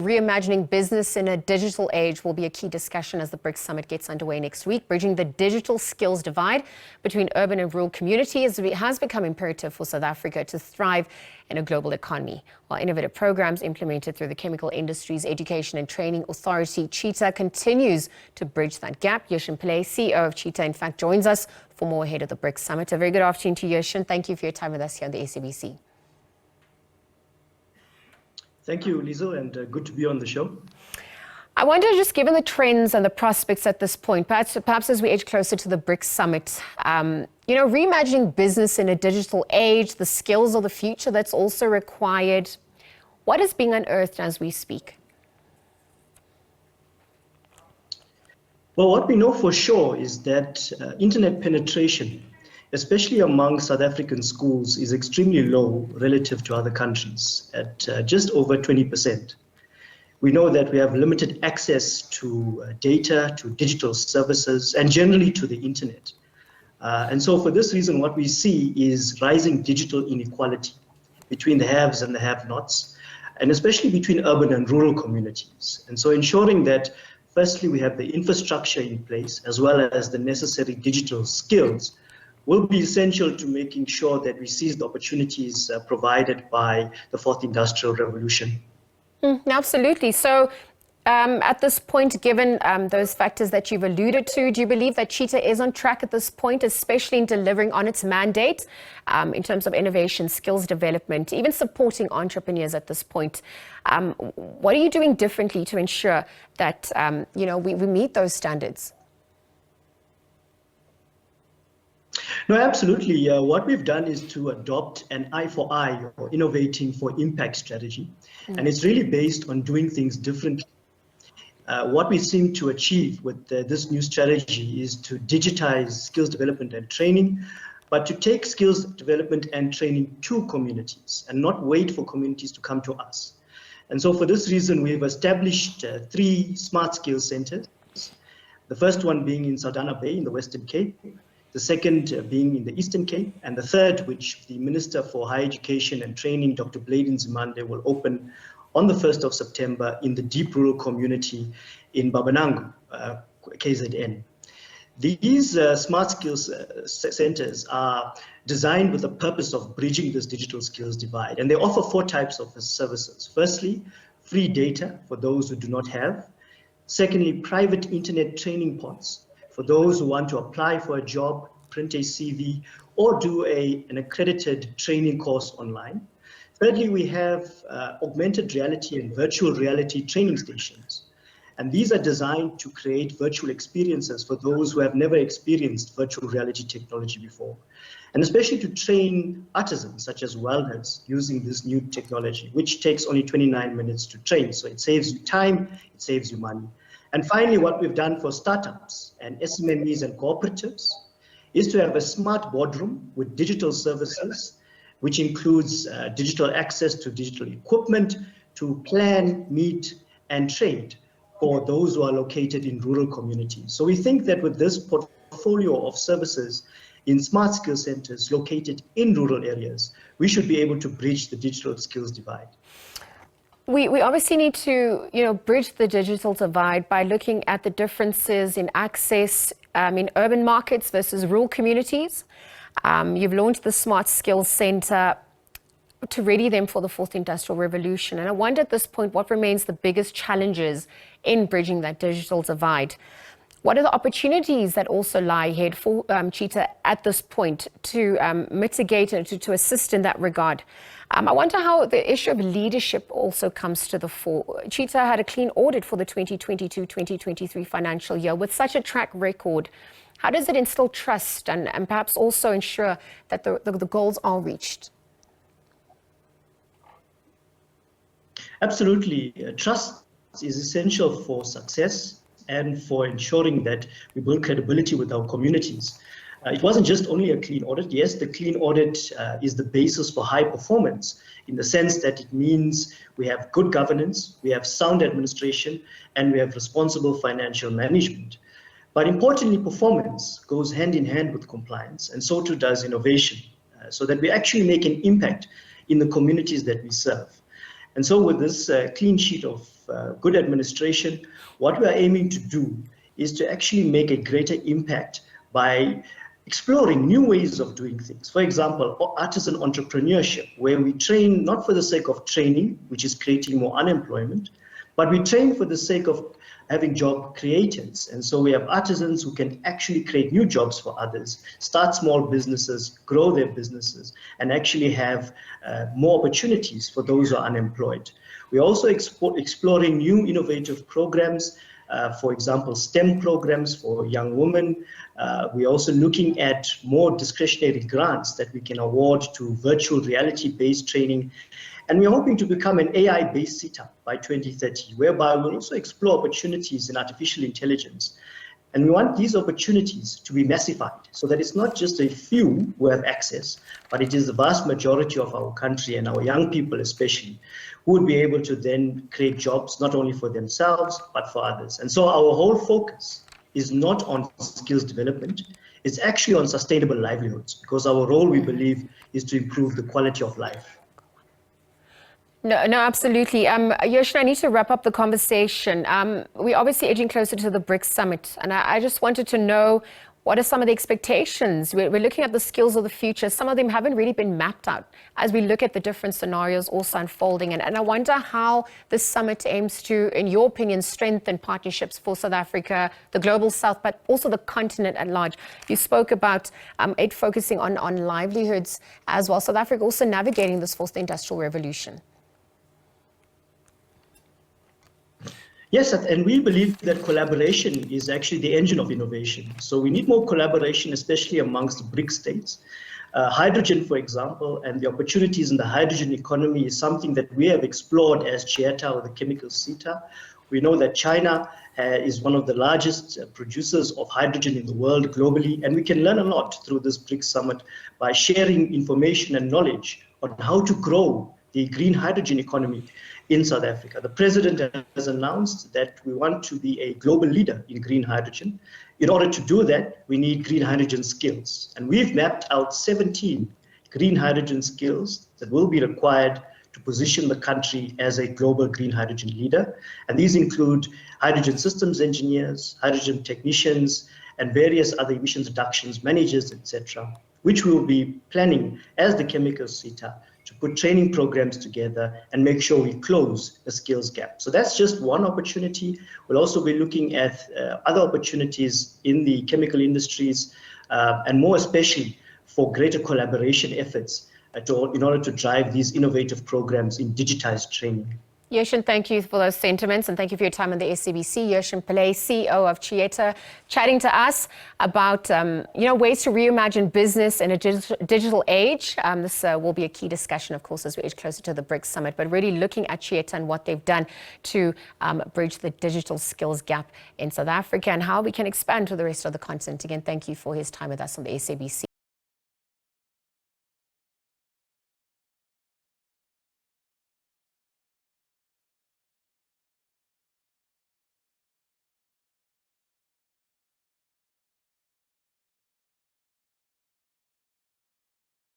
reimagining business in a digital age will be a key discussion as the BRICS Summit gets underway next week. Bridging the digital skills divide between urban and rural communities has become imperative for South Africa to thrive in a global economy. While innovative programs implemented through the Chemical Industries Education and Training Authority, CHIETA, continues to bridge that gap. Yershen Pillay, CEO of CHIETA, in fact, joins us for more ahead of the BRICS Summit. A very good afternoon to Yershen. Thank you for your time with us here on the SABC. Thank you, Lizo, and good to be on the show. I wonder, just given the trends and the prospects at this point, perhaps as we edge closer to the BRICS Summit, reimagining business in a digital age, the skills of the future that's also required, what is being unearthed as we speak? Well, what we know for sure is that internet penetration, especially among South African schools, is extremely low relative to other countries at just over 20%. We know that we have limited access to data, to digital services, and generally to the internet. And so for this reason, what we see is rising digital inequality between the haves and the have-nots, and especially between urban and rural communities. And so ensuring that, firstly, we have the infrastructure in place, as well as the necessary digital skills, will be essential to making sure that we seize the opportunities provided by the fourth industrial revolution. Absolutely. So at this point, given those factors that you've alluded to, do you believe that CHIETA is on track at this point, especially in delivering on its mandate in terms of innovation, skills development, even supporting entrepreneurs at this point? What are you doing differently to ensure that we meet those standards? No, absolutely. What we've done is to adopt an eye for eye, or innovating for impact strategy. And it's really based on doing things differently. What we seem to achieve with this new strategy is to digitize skills development and training, but to take skills development and training to communities and not wait for communities to come to us. And so for this reason, we've established 3 smart skills centers. The first one being in Saldanha Bay in the Western Cape, the second being in the Eastern Cape, and the third, which the Minister for Higher Education and Training, Dr. Bladen Zimande, will open on the 1st of September in the deep rural community in Babanangu, KZN. These smart skills centers are designed with the purpose of bridging this digital skills divide, and they offer 4 types of services. Firstly, free data for those who do not have. Secondly, private internet training pods for those who want to apply for a job, print a CV, or do an accredited training course online. Thirdly, we have augmented reality and virtual reality training stations. And these are designed to create virtual experiences for those who have never experienced virtual reality technology before. And especially to train artisans such as welders using this new technology, which takes only 29 minutes to train. So it saves you time, it saves you money. And finally, what we've done for startups and SMEs and cooperatives is to have a smart boardroom with digital services, which includes digital access to digital equipment to plan, meet, and trade for those who are located in rural communities. So we think that with this portfolio of services in smart skill centers located in rural areas, we should be able to bridge the digital skills divide. We obviously need to, bridge the digital divide by looking at the differences in access in urban markets versus rural communities. You've launched the Smart Skills Center to ready them for the fourth industrial revolution. And I wonder at this point, what remains the biggest challenges in bridging that digital divide? What are the opportunities that also lie ahead for CHIETA at this point to mitigate and to assist in that regard? I wonder how the issue of leadership also comes to the fore. CHIETA had a clean audit for the 2022-2023 financial year. With such a track record, how does it instill trust and perhaps also ensure that the goals are reached? Absolutely. Trust is essential for success and for ensuring that we build credibility with our communities. It wasn't just only a clean audit. Yes, the clean audit is the basis for high performance in the sense that it means we have good governance, we have sound administration, and we have responsible financial management. But importantly, performance goes hand in hand with compliance, and so too does innovation, so that we actually make an impact in the communities that we serve. And so with this clean sheet of good administration, what we are aiming to do is to actually make a greater impact by exploring new ways of doing things. For example, artisan entrepreneurship, where we train not for the sake of training, which is creating more unemployment, but we train for the sake of having job creators. And so we have artisans who can actually create new jobs for others, start small businesses, grow their businesses, and actually have more opportunities for those who are unemployed. We're also exploring new innovative programs, for example, STEM programs for young women. We're also looking at more discretionary grants that we can award to virtual reality-based training. And we're hoping to become an AI-based CHIETA by 2030, whereby we'll also explore opportunities in artificial intelligence. And we want these opportunities to be massified so that it's not just a few who have access, but it is the vast majority of our country and our young people especially, who would be able to then create jobs not only for themselves, but for others. And so our whole focus is not on skills development, it's actually on sustainable livelihoods, because our role, we believe, is to improve the quality of life. No, absolutely. Yershen, I need to wrap up the conversation. We're obviously edging closer to the BRICS Summit, and I just wanted to know, what are some of the expectations? We're looking at the skills of the future. Some of them haven't really been mapped out as we look at the different scenarios also unfolding. And I wonder how this summit aims to, in your opinion, strengthen partnerships for South Africa, the global south, but also the continent at large. You spoke about it focusing on livelihoods as well. South Africa also navigating this fourth industrial revolution. Yes, and we believe that collaboration is actually the engine of innovation. So we need more collaboration, especially amongst the BRICS states. Hydrogen, for example, and the opportunities in the hydrogen economy is something that we have explored as CHIETA, or the chemical CETA. We know that China is one of the largest producers of hydrogen in the world globally, and we can learn a lot through this BRICS Summit by sharing information and knowledge on how to grow the green hydrogen economy in South Africa. The president has announced that we want to be a global leader in green hydrogen. In order to do that, we need green hydrogen skills. And we've mapped out 17 green hydrogen skills that will be required to position the country as a global green hydrogen leader. And these include hydrogen systems engineers, hydrogen technicians, and various other emissions reductions managers, etc., which we will be planning as the chemical CETA to put training programs together and make sure we close the skills gap. So that's just one opportunity. We'll also be looking at other opportunities in the chemical industries, and more especially for greater collaboration efforts in order to drive these innovative programs in digitized training. Yershen, thank you for those sentiments, and thank you for your time on the SABC. Yershen Pillay, CEO of CHIETA, chatting to us about ways to reimagine business in a digital age. This will be a key discussion, of course, as we edge closer to the BRICS Summit, but really looking at CHIETA and what they've done to bridge the digital skills gap in South Africa and how we can expand to the rest of the continent. Again, thank you for his time with us on the SABC.